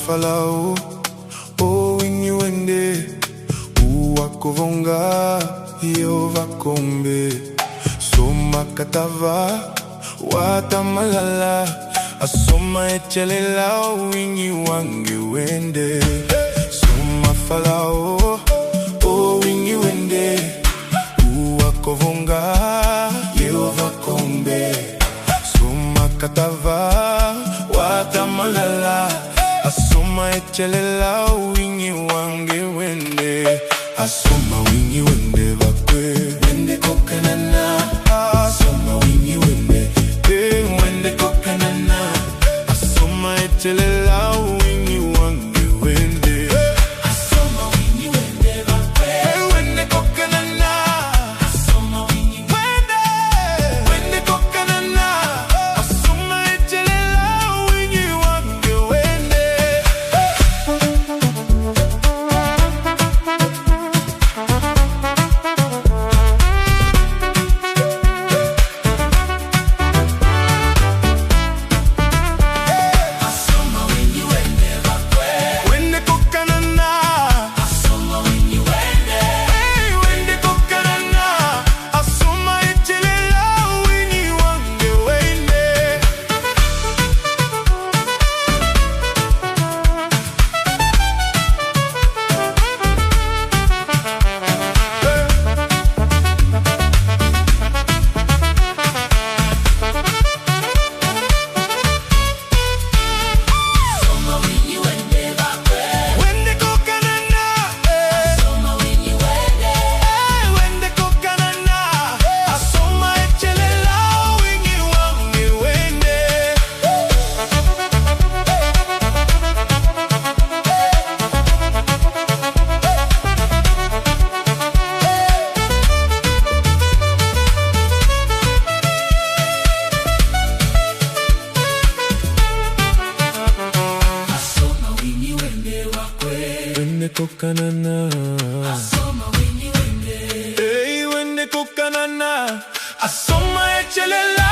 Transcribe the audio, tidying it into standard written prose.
Falao o inyuende uwakovonga Yehova kombe Soma katava watamalala Asoma Etchelela wingi wange wende Soma falao o wingi wende uwakovonga Yehova kombe Soma katava watamalala Asoma Etchelela wingi wange wende Asoma wingi wende bakwe Wende kokanana Asoma wingi wende Wende kokanana Asoma Etchelela wingi wange wende Asoma wingi wende bakwe Wende kokanana Asoma wingi wende Wende kokanana Asoma Etchelela wingi wange wende Kokanana Asoma wingi wende Wende kokanana Asoma Etchelela